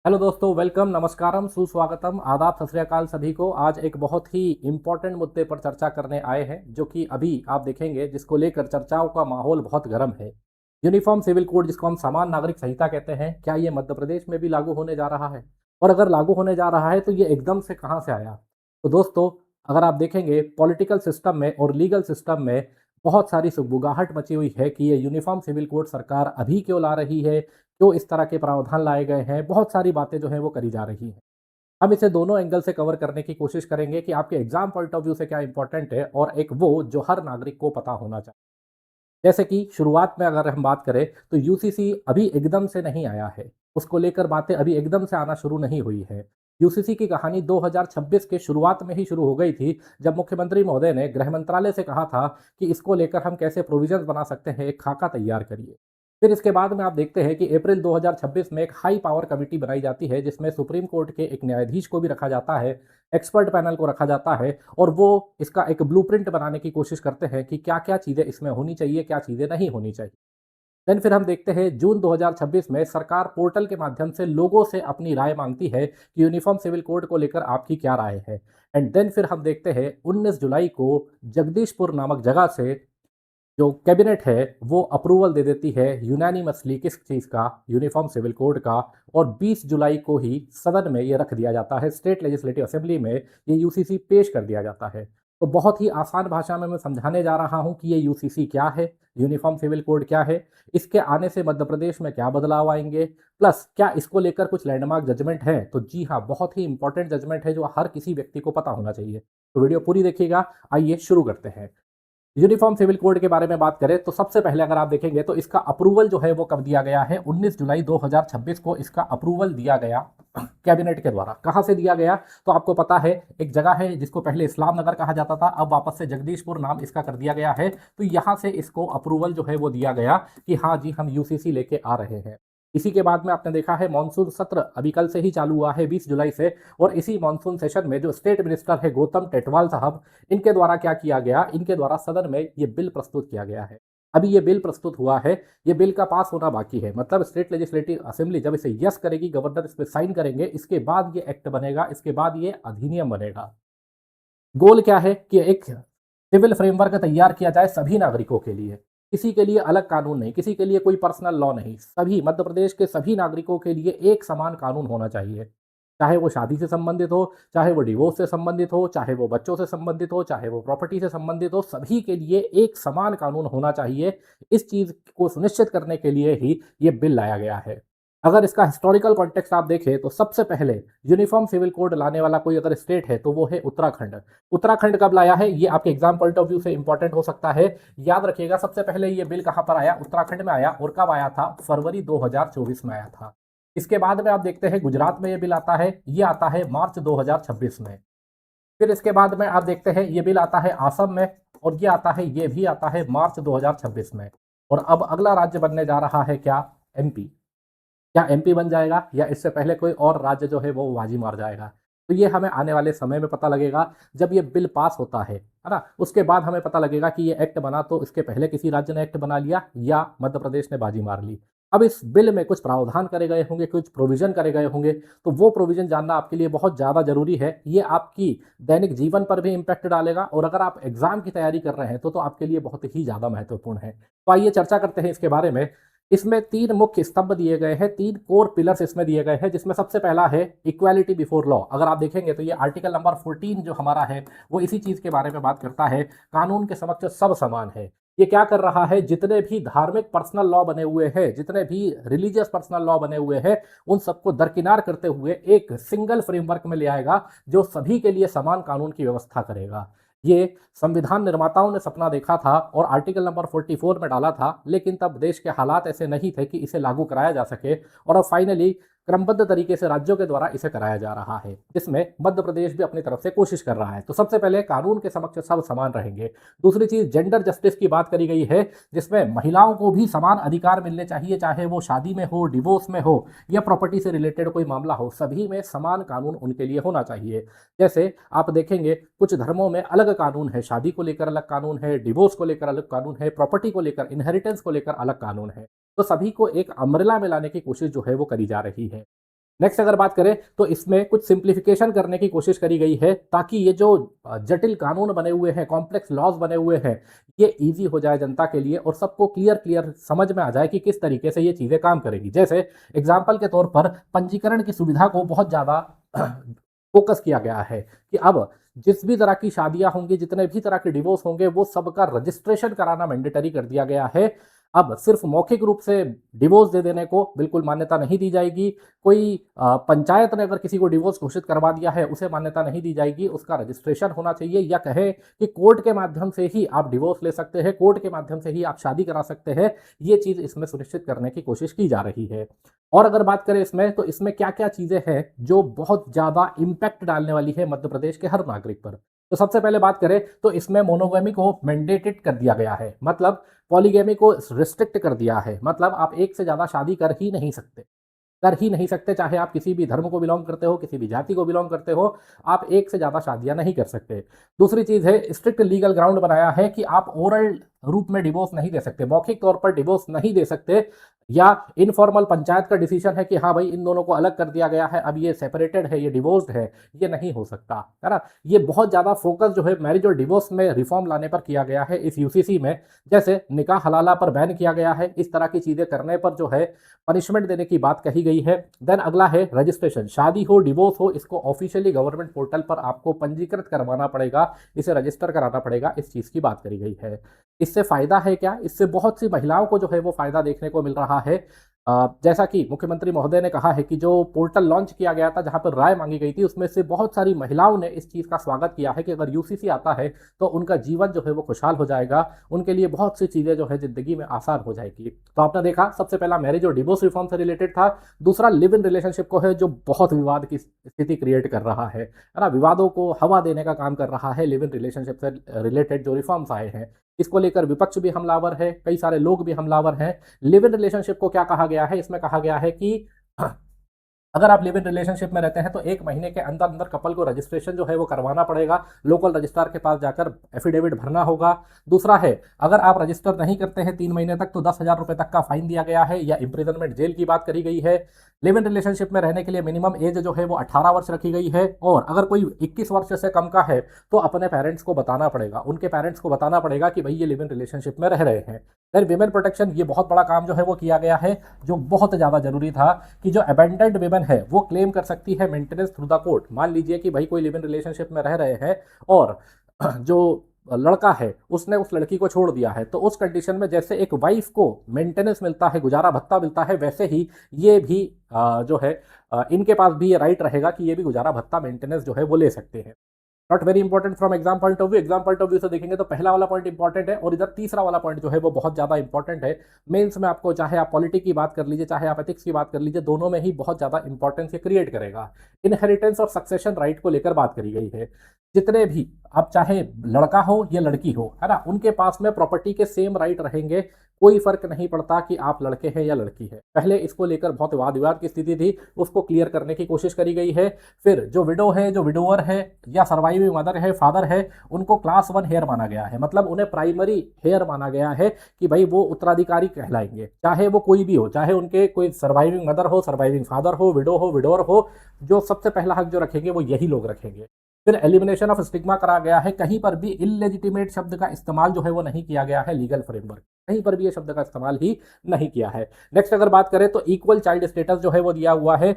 Hello दोस्तों, welcome, नमस्कारम, सुस्वागतम, आदाब, सत श्री अकाल सभी को। आज एक बहुत ही इम्पोर्टेंट मुद्दे पर चर्चा करने आए हैं, जो कि अभी आप देखेंगे जिसको लेकर चर्चाओं का माहौल बहुत गर्म है। यूनिफॉर्म सिविल कोड, जिसको हम समान नागरिक संहिता कहते हैं, क्या ये मध्य प्रदेश में भी लागू होने जा रहा है? और अगर लागू होने जा रहा है तो ये एकदम से कहाँ से आया? तो दोस्तों, अगर आप देखेंगे पॉलिटिकल सिस्टम में और लीगल सिस्टम में बहुत सारी सुगबुगाहट मची हुई है कि ये यूनिफॉर्म सिविल कोड सरकार अभी क्यों ला रही है, क्यों इस तरह के प्रावधान लाए गए हैं, बहुत सारी बातें जो हैं वो करी जा रही हैं। हम इसे दोनों एंगल से कवर करने की कोशिश करेंगे कि आपके एग्जाम पॉइंट ऑफ व्यू से क्या इंपॉर्टेंट है और एक वो जो हर नागरिक को पता होना चाहिए। जैसे कि शुरुआत में अगर हम बात करें तो यूसीसी अभी एकदम से नहीं आया है, उसको लेकर बातें अभी एकदम से आना शुरू नहीं हुई है। यूसीसी की कहानी 2026 के शुरुआत में ही शुरू हो गई थी, जब मुख्यमंत्री महोदय ने गृह मंत्रालय से कहा था कि इसको लेकर हम कैसे प्रोविजंस बना सकते हैं, एक खाका तैयार करिए। फिर इसके बाद में आप देखते हैं कि अप्रैल 2026 में एक हाई पावर कमेटी बनाई जाती है, जिसमें सुप्रीम कोर्ट के एक न्यायाधीश को भी रखा जाता है, एक्सपर्ट पैनल को रखा जाता है, और वो इसका एक ब्लूप्रिंट बनाने की कोशिश करते हैं कि क्या-क्या चीज़ें इसमें होनी चाहिए, क्या चीज़ें नहीं होनी चाहिए। देन फिर हम देखते हैं जून 2026 में सरकार पोर्टल के माध्यम से लोगों से अपनी राय माँगती है कि यूनिफॉर्म सिविल कोड को लेकर आपकी क्या राय है। एंड देन फिर हम देखते हैं 19 जुलाई को जगदीशपुर नामक जगह से जो कैबिनेट है वो अप्रूवल दे देती है यूनानिमसली, किस चीज़ का? यूनिफॉर्म सिविल कोड का। और 20 जुलाई को ही सदन में ये रख दिया जाता है, स्टेट लेजिस्लेटिव असेंबली में ये यूसीसी पेश कर दिया जाता है। तो बहुत ही आसान भाषा में मैं समझाने जा रहा हूँ कि ये यूसीसी क्या है, यूनिफॉर्म सिविल कोड क्या है, इसके आने से मध्य प्रदेश में क्या बदलाव आएंगे, प्लस क्या इसको लेकर कुछ लैंडमार्क जजमेंट है। तो जी हाँ, बहुत ही इंपॉर्टेंट जजमेंट है जो हर किसी व्यक्ति को पता होना चाहिए। तो वीडियो पूरी देखिएगा। आइए शुरू करते हैं। यूनिफॉर्म सिविल कोड के बारे में बात करें तो सबसे पहले अगर आप देखेंगे तो इसका अप्रूवल जो है वो कब दिया गया है? 19 जुलाई 2026 को इसका अप्रूवल दिया गया कैबिनेट के द्वारा। कहां से दिया गया? तो आपको पता है, एक जगह है जिसको पहले इस्लाम नगर कहा जाता था, अब वापस से जगदीशपुर नाम इसका कर दिया गया है। तो यहां से इसको अप्रूवल जो है वो दिया गया कि हाँ जी, हम यूसीसी लेके आ रहे हैं। इसी के बाद में आपने देखा है मॉनसून सत्र अभी कल से ही चालू हुआ है, 20 जुलाई से। और इसी मॉनसून सेशन में जो स्टेट मिनिस्टर है गौतम टेटवाल साहब, इनके द्वारा क्या किया गया? इनके द्वारा सदन में ये बिल प्रस्तुत किया गया है। अभी ये बिल प्रस्तुत हुआ है, ये बिल का पास होना बाकी है। मतलब स्टेट लेजिस्लेटिव असेंबली जब इसे यस करेगी, गवर्नर इस पे साइन करेंगे, इसके बाद ये एक्ट बनेगा, इसके बाद ये अधिनियम बनेगा। गोल क्या है कि एक सिविल फ्रेमवर्क तैयार किया जाए सभी नागरिकों के लिए। किसी के लिए अलग कानून नहीं, किसी के लिए कोई पर्सनल लॉ नहीं, सभी मध्य प्रदेश के सभी नागरिकों के लिए एक समान कानून होना चाहिए। चाहे वो शादी से संबंधित हो, चाहे वो डिवोर्स से संबंधित हो, चाहे वो बच्चों से संबंधित हो, चाहे वो प्रॉपर्टी से संबंधित हो, सभी के लिए एक समान कानून होना चाहिए। इस चीज़ को सुनिश्चित करने के लिए ही ये बिल लाया गया है। अगर इसका हिस्टोरिकल कॉन्टेक्स्ट आप देखें तो सबसे पहले यूनिफॉर्म सिविल कोड लाने वाला कोई अगर स्टेट है तो वो है उत्तराखंड। उत्तराखंड कब लाया है? ये आपके एग्जाम पॉइंट ऑफ व्यू से इंपॉर्टेंट हो सकता है। याद रखिएगा, सबसे पहले ये बिल कहां पर आया? उत्तराखंड में आया। और कब आया था? फरवरी 2024 में आया था। इसके बाद में आप देखते हैं गुजरात में ये बिल आता है, ये आता है मार्च 2026 में। फिर इसके बाद में आप देखते हैं ये बिल आता है आसम में, और ये आता है, ये भी आता है मार्च 2026 में। और अब अगला राज्य बनने जा रहा है क्या? एमपी। क्या एमपी बन जाएगा या इससे पहले कोई और राज्य जो है वो बाजी मार जाएगा? तो ये हमें आने वाले समय में पता लगेगा, जब ये बिल पास होता है ना। उसके बाद हमें पता लगेगा कि ये एक्ट बना तो इसके पहले किसी राज्य ने एक्ट बना लिया या मध्य प्रदेश ने बाजी मार ली। अब इस बिल में कुछ प्रावधान करे गए होंगे, कुछ प्रोविजन करे गए होंगे, तो वो प्रोविजन जानना आपके लिए बहुत ज़्यादा जरूरी है। ये आपकी दैनिक जीवन पर भी इम्पैक्ट डालेगा, और अगर आप एग्जाम की तैयारी कर रहे हैं तो आपके लिए बहुत ही ज़्यादा महत्वपूर्ण है। तो आइए चर्चा करते हैं इसके बारे में। इसमें 3 मुख्य स्तंभ दिए गए हैं, 3 कोर पिलर्स इसमें दिए गए हैं, जिसमें सबसे पहला है इक्वालिटी बिफोर लॉ। अगर आप देखेंगे तो ये आर्टिकल नंबर 14 जो हमारा है वो इसी चीज के बारे में बात करता है। कानून के समक्ष सब समान है। ये क्या कर रहा है? जितने भी धार्मिक पर्सनल लॉ बने हुए हैं, जितने भी रिलीजियस पर्सनल लॉ बने हुए हैं, उन सबको दरकिनार करते हुए एक सिंगल फ्रेमवर्क में ले आएगा, जो सभी के लिए समान कानून की व्यवस्था करेगा। ये संविधान निर्माताओं ने सपना देखा था और आर्टिकल नंबर 44 में डाला था, लेकिन तब देश के हालात ऐसे नहीं थे कि इसे लागू कराया जा सके, और अब फाइनली क्रमबद्ध तरीके से राज्यों के द्वारा इसे कराया जा रहा है, जिसमें मध्य प्रदेश भी अपनी तरफ से कोशिश कर रहा है। तो सबसे पहले कानून के समक्ष सब समान रहेंगे। दूसरी चीज, जेंडर जस्टिस की बात करी गई है, जिसमें महिलाओं को भी समान अधिकार मिलने चाहिए, चाहे वो शादी में हो, डिवोर्स में हो, या प्रॉपर्टी से रिलेटेड कोई मामला हो, सभी में समान कानून उनके लिए होना चाहिए। जैसे आप देखेंगे कुछ धर्मों में अलग कानून है, शादी को लेकर अलग कानून है, डिवोर्स को लेकर अलग कानून है, प्रॉपर्टी को लेकर, इनहेरिटेंस को लेकर अलग कानून है। तो सभी को एक अम्ब्रेला में लाने की कोशिश जो है वो करी जा रही है। नेक्स्ट अगर बात करें तो इसमें कुछ सिंप्लीफिकेशन करने की कोशिश करी गई है ताकि ये जो जटिल कानून बने हुए हैं, कॉम्प्लेक्स लॉज बने हुए हैं, ये इजी हो जाए जनता के लिए और सबको क्लियर क्लियर समझ में आ जाए कि किस तरीके से ये चीज़ें काम करेगी। जैसे एग्जाम्पल के तौर पर पंजीकरण की सुविधा को बहुत ज़्यादा फोकस किया गया है कि अब जिस भी तरह की शादियां होंगी, जितने भी तरह के डिवोर्स होंगे, वो सबका रजिस्ट्रेशन कराना मैंडेटरी कर दिया गया है। अब सिर्फ मौखिक रूप से डिवोर्स दे देने को बिल्कुल मान्यता नहीं दी जाएगी। कोई पंचायत ने अगर किसी को डिवोर्स घोषित करवा दिया है, उसे मान्यता नहीं दी जाएगी। उसका रजिस्ट्रेशन होना चाहिए, या कहे कि कोर्ट के माध्यम से ही आप डिवोर्स ले सकते हैं, कोर्ट के माध्यम से ही आप शादी करा सकते हैं। ये चीज़ इसमें सुनिश्चित करने की कोशिश की जा रही है। और अगर बात करें इसमें, तो इसमें क्या क्या चीज़ें हैं जो बहुत ज़्यादा इम्पैक्ट डालने वाली है मध्य प्रदेश के हर नागरिक पर। तो सबसे पहले बात करें तो इसमें मोनोगेमी को मैंडेटेड कर दिया गया है, मतलब पॉलीगेमी को रिस्ट्रिक्ट कर दिया है। मतलब आप एक से ज़्यादा शादी कर ही नहीं सकते, चाहे आप किसी भी धर्म को बिलोंग करते हो, किसी भी जाति को बिलोंग करते हो, आप एक से ज़्यादा शादियां नहीं कर सकते। दूसरी चीज़ है, स्ट्रिक्ट लीगल ग्राउंड बनाया है कि आप ओरल रूप में डिवोर्स नहीं दे सकते, मौखिक तौर पर डिवोर्स नहीं दे सकते, या इनफॉर्मल पंचायत का डिसीजन है कि हाँ भाई इन दोनों को अलग कर दिया गया है, अब ये सेपरेटेड है, ये डिवोर्स्ड है, ये नहीं हो सकता, है ना। ये बहुत ज़्यादा फोकस जो है मैरिज और डिवोर्स में रिफॉर्म लाने पर किया गया है इस यूसीसी में। जैसे निकाह हलाला पर बैन किया गया है, इस तरह की चीज़ें करने पर जो है पनिशमेंट देने की बात कही गई है। देन अगला है रजिस्ट्रेशन, शादी हो डिवोर्स हो, इसको ऑफिशियली गवर्नमेंट पोर्टल पर आपको पंजीकृत करवाना पड़ेगा, इसे रजिस्टर कराना पड़ेगा, इस चीज़ की बात करी गई है। इससे फायदा है क्या? इससे बहुत सी महिलाओं को जो है वो फायदा देखने को मिल रहा है। जैसा कि मुख्यमंत्री महोदय ने कहा है कि जो पोर्टल लॉन्च किया गया था, जहां पर राय मांगी गई थी, उसमें से बहुत सारी महिलाओं ने इस चीज़ का स्वागत किया है कि अगर यूसीसी आता है तो उनका जीवन जो है वो खुशहाल हो जाएगा, उनके लिए बहुत सी चीज़ें जो है जिंदगी में आसान हो जाएगी। तो आपने देखा, सबसे पहला मैरिज और डिवोर्स रिफॉर्म से रिलेटेड था। दूसरा लिव इन रिलेशनशिप को है, जो बहुत विवाद की स्थिति क्रिएट कर रहा है ना, विवादों को हवा देने का काम कर रहा है। लिव इन रिलेशनशिप से रिलेटेड जो रिफॉर्म्स आए हैं, इसको लेकर विपक्ष भी हमलावर है, कई सारे लोग भी हमलावर हैं। लिव इन रिलेशनशिप को क्या कहा गया है? इसमें कहा गया है कि अगर आप लिव इन रिलेशनशिप में रहते हैं तो 1 महीने के अंदर अंदर कपल को रजिस्ट्रेशन जो है वो करवाना पड़ेगा, लोकल रजिस्ट्रार के पास जाकर एफिडेविट भरना होगा। दूसरा है, अगर आप रजिस्टर नहीं करते हैं 3 महीने तक तो 10,000 रुपए तक का फाइन दिया गया है, या इम्प्रिजनमेंट जेल की बात करी गई है। लिव इन रिलेशनशिप में रहने के लिए मिनिमम एज जो है वो 18 वर्ष रखी गई है, और अगर कोई 21 वर्ष से कम का है तो अपने पेरेंट्स को बताना पड़ेगा, उनके पेरेंट्स को बताना पड़ेगा कि भाई ये लिव इन रिलेशनशिप में रह रहे हैं। फिर विमेन प्रोटेक्शन, ये बहुत बड़ा काम जो है वो किया गया है, जो बहुत ज़्यादा जरूरी था कि जो अबेंडेंड विमेन है वो क्लेम कर सकती है मेंटेनेंस थ्रू द कोर्ट। मान लीजिए कि भाई कोई लिव इन रिलेशनशिप में रह रहे हैं और जो लड़का है उसने उस लड़की को छोड़ दिया है, तो उस कंडीशन में जैसे एक वाइफ को मेंटेनेंस मिलता है, गुजारा भत्ता मिलता है, वैसे ही ये भी जो है इनके पास भी ये राइट रहेगा कि ये भी गुजारा भत्ता मेंटेनेंस जो है वो ले सकते हैं। Not very important from exam point of view. Exam point of view से देखेंगे तो पहला वाला पॉइंट इंपॉर्टेंट है, और इधर तीसरा वाला पॉइंट जो है वो बहुत ज्यादा इंपॉर्टेंट है। मेंस में आपको, चाहे आप पॉलिटिक्स की बात कर लीजिए, चाहे आप एथिक्स की बात कर लीजिए, दोनों में ही बहुत ज्यादा इंपॉर्टेंस ये क्रिएट करेगा। इनहेरिटेंस और सक्सेशन राइट को लेकर बात करी गई है। जितने भी, अब चाहे लड़का हो या लड़की हो, है ना, उनके पास में प्रॉपर्टी के सेम राइट रहेंगे, कोई फर्क नहीं पड़ता कि आप लड़के हैं या लड़की है। पहले इसको लेकर बहुत वाद विवाद की स्थिति थी, उसको क्लियर करने की कोशिश करी गई है। फिर जो विडो है, जो विडोवर है, या सर्वाइविंग मदर है, फादर है, उनको क्लास 1 हेयर माना गया है, मतलब उन्हें प्राइमरी हेयर माना गया है कि भाई वो उत्तराधिकारी कहलाएंगे, चाहे वो कोई भी हो, चाहे उनके कोई सर्वाइविंग मदर हो, सर्वाइविंग फादर हो, विडोवर हो, जो सबसे पहला हक जो रखेंगे वो यही लोग रखेंगे। फिर एलिमिनेशन ऑफ स्टिग्मा करा गया है, कहीं पर भी इलेजिटिमेट शब्द का इस्तेमाल जो है वो नहीं किया गया है। लीगल फ्रेमवर्क, कहीं पर भी ये शब्द का इस्तेमाल ही नहीं किया है। नेक्स्ट अगर बात करें तो इक्वल चाइल्ड स्टेटस जो है वो दिया हुआ है,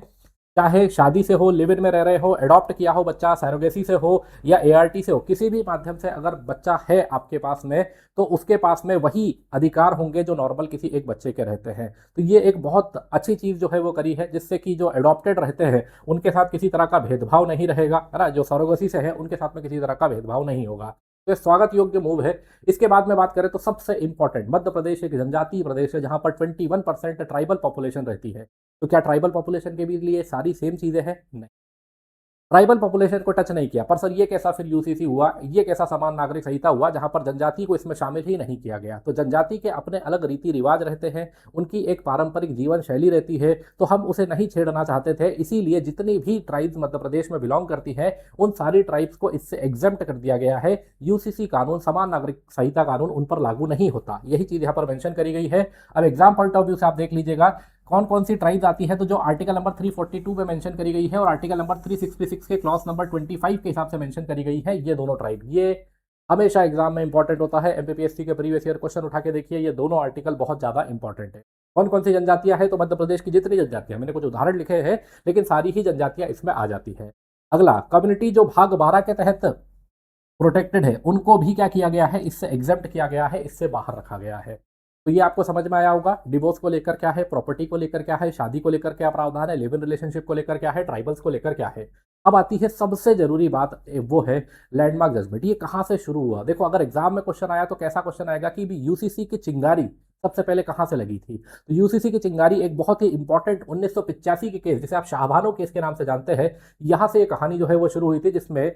चाहे शादी से हो, लिव इन में रह रहे हो, अडॉप्ट किया हो बच्चा, सैरोगेसी से हो या एआरटी से हो, किसी भी माध्यम से अगर बच्चा है आपके पास में, तो उसके पास में वही अधिकार होंगे जो नॉर्मल किसी एक बच्चे के रहते हैं। तो ये एक बहुत अच्छी चीज़ जो है वो करी है, जिससे कि जो अडॉप्टेड रहते हैं उनके साथ किसी तरह का भेदभाव नहीं रहेगा, है ना। जो सैरोगेसी से है उनके साथ में किसी तरह का भेदभाव नहीं होगा। तो स्वागत योग्य मूव है। इसके बाद में बात करें तो सबसे इंपॉर्टेंट, मध्य प्रदेश एक जनजातीय प्रदेश है जहां पर 21% ट्राइबल पॉपुलेशन रहती है। तो क्या ट्राइबल पॉपुलेशन के भी लिए सारी सेम चीजें हैं? नहीं, ट्राइबल पॉपुलेशन को टच नहीं किया। पर सर ये कैसा फिर यूसीसी हुआ, ये कैसा समान नागरिक संहिता हुआ जहां पर जनजाति को इसमें शामिल ही नहीं किया गया? तो जनजाति के अपने अलग रीति रिवाज रहते हैं, उनकी एक पारंपरिक जीवन शैली रहती है, तो हम उसे नहीं छेड़ना चाहते थे। इसीलिए जितनी भी ट्राइब्स मध्य प्रदेश में बिलोंग करती हैं, उन सारी ट्राइब्स को इससे एग्जेम्प्ट कर दिया गया है। यूसीसी कानून, समान नागरिक संहिता कानून उन पर लागू नहीं होता, यही चीज यहाँ पर मेंशन करी गई है। अब एग्जाम पॉइंट ऑफ व्यू से आप देख लीजिएगा, कौन कौन सी ट्राइब्स आती है, तो जो आर्टिकल नंबर 342 में मेंशन करी गई है और आर्टिकल नंबर 366 के क्लॉज नंबर 25 के हिसाब से मेंशन करी गई है, ये दोनों ट्राइब, ये हमेशा एग्जाम में इंपॉर्टेंट होता है। एमपीपीएससी के प्रीवियस ईयर क्वेश्चन उठा के देखिए, ये दोनों आर्टिकल बहुत ज्यादा इंपॉर्टेंट है। कौन कौन सी जनजातियां हैं, तो मध्य प्रदेश की जितनी जनजातियां, मैंने कुछ उदाहरण लिखे हैं लेकिन सारी ही जनजातियां इसमें आ जाती है। अगला, कम्युनिटी जो भाग 12 के तहत प्रोटेक्टेड है, उनको भी क्या किया गया है, इससे एग्जेप्ट किया गया है, इससे बाहर रखा गया है। तो ये आपको समझ में आया होगा। डिवोर्स को लेकर क्या है, प्रॉपर्टी को लेकर क्या है, शादी को लेकर क्या प्रावधान है, लिव इन रिलेशनशिप को लेकर क्या है, ट्राइबल्स को लेकर क्या है। अब आती है सबसे जरूरी बात, वो है लैंडमार्क जजमेंट। ये कहाँ से शुरू हुआ? देखो, अगर एग्जाम में क्वेश्चन आया तो कैसा क्वेश्चन आएगा कि भी यूसीसी की चिंगारी सबसे पहले कहाँ से लगी थी। तो यूसीसी की चिंगारी एक बहुत ही इंपॉर्टेंट 1985 के केस, जिसे आप शाहबानो केस के नाम से जानते हैं, यहां से ये कहानी जो है वो शुरू हुई थी, जिसमें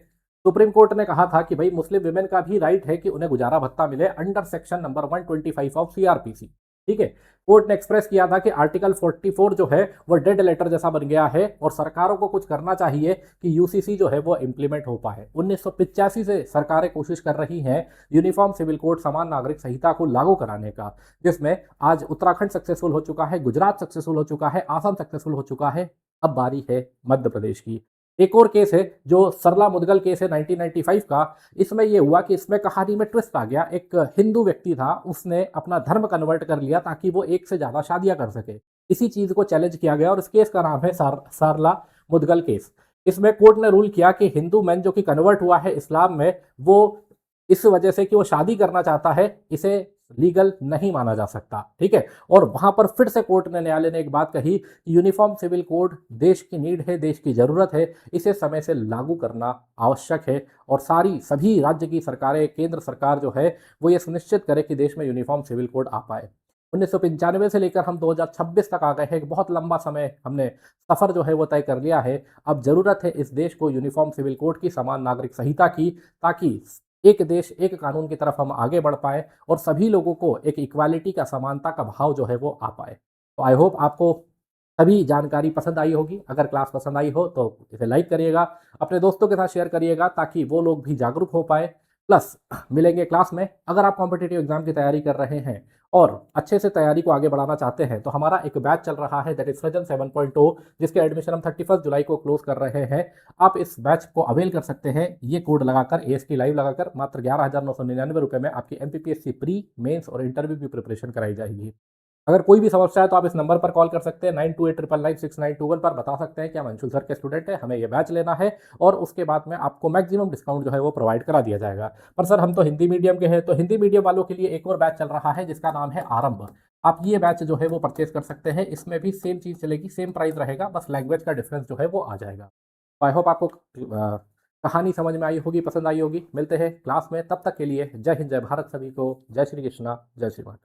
सुप्रीम कोर्ट ने कहा था कि भाई मुस्लिम विमेन का भी राइट है कि उन्हें गुजारा भत्ता मिले under section number 125 of CrPC. ठीक है, कोर्ट ने एक्सप्रेस किया था कि आर्टिकल 44 जो है वो डेड लेटर जैसा बन गया है और सरकारों को कुछ करना चाहिए कि यूसीसी जो है वो इंप्लीमेंट हो पाए। 1985 से सरकारें कोशिश कर रही हैं यूनिफॉर्म सिविल कोड समान नागरिक संहिता को लागू कराने का, जिसमें आज उत्तराखंड सक्सेसफुल हो चुका है, गुजरात सक्सेसफुल हो चुका है, आसाम सक्सेसफुल हो चुका है, अब बारी है मध्य प्रदेश की। एक और केस है जो सरला मुदगल केस है 1995 का। इसमें यह हुआ कि इसमें कहानी में ट्विस्ट आ गया। एक हिंदू व्यक्ति था, उसने अपना धर्म कन्वर्ट कर लिया ताकि वो एक से ज्यादा शादियां कर सके। इसी चीज को चैलेंज किया गया और इस केस का नाम है सरला मुदगल केस। इसमें कोर्ट ने रूल किया कि हिंदू मैन जो कि कन्वर्ट हुआ है इस्लाम में, वो इस वजह से कि वो शादी करना चाहता है, इसे लीगल नहीं माना जा सकता। ठीक है, और वहां पर फिर से कोर्ट ने, न्यायालय ने एक बात कही कि यूनिफॉर्म सिविल कोड देश की नीड है, देश की जरूरत है, इसे समय से लागू करना आवश्यक है और सभी राज्य की सरकारें, केंद्र सरकार जो है वो ये सुनिश्चित करे कि देश में यूनिफॉर्म सिविल कोड आ पाए। 1995 से लेकर हम 2026 तक आ गए हैं। एक बहुत लंबा समय हमने सफर जो है वो तय कर लिया है। अब जरूरत है इस देश को यूनिफॉर्म सिविल कोड की, समान नागरिक संहिता की, ताकि एक देश एक कानून की तरफ हम आगे बढ़ पाए और सभी लोगों को एक इक्वालिटी का, समानता का भाव जो है वो आ पाए। तो आई होप आपको सभी जानकारी पसंद आई होगी। अगर क्लास पसंद आई हो तो इसे लाइक करिएगा, अपने दोस्तों के साथ शेयर करिएगा ताकि वो लोग भी जागरूक हो पाए। प्लस मिलेंगे क्लास में। अगर आप कॉम्पिटिटिव एग्जाम की तैयारी कर रहे हैं और अच्छे से तैयारी को आगे बढ़ाना चाहते हैं तो हमारा एक बैच चल रहा है, दैट इज सृजन 7.0, जिसके एडमिशन हम 31 जुलाई को क्लोज कर रहे हैं। आप इस बैच को अवेल कर सकते हैं, ये कोड लगाकर, AST लाइव लगाकर, मात्र 11,999 रुपये में आपकी MPPSC प्री, मेंस और इंटरव्यू की प्रिपरेशन कराई जाएगी। अगर कोई भी समस्या है तो आप इस नंबर पर कॉल कर सकते हैं, 9289996921 पर। बता सकते हैं कि हम अंशुल सर के स्टूडेंट हैं, हमें ये बैच लेना है और उसके बाद में आपको मैक्सिमम डिस्काउंट जो है वो प्रोवाइड करा दिया जाएगा। पर सर हम तो हिंदी मीडियम के हैं, तो हिंदी मीडियम वालों के लिए एक और बैच चल रहा है जिसका नाम है आरंभ। आप ये बैच जो है वो परचेज कर सकते हैं। इसमें भी सेम चीज़ चलेगी, सेम प्राइस रहेगा, बस लैंग्वेज का डिफरेंस जो है वो आ जाएगा। आई होप आपको कहानी समझ में आई होगी, पसंद आई होगी। मिलते हैं क्लास में, तब तक के लिए जय हिंद, जय भारत सभी को। जय श्री कृष्णा, जय श्री राम।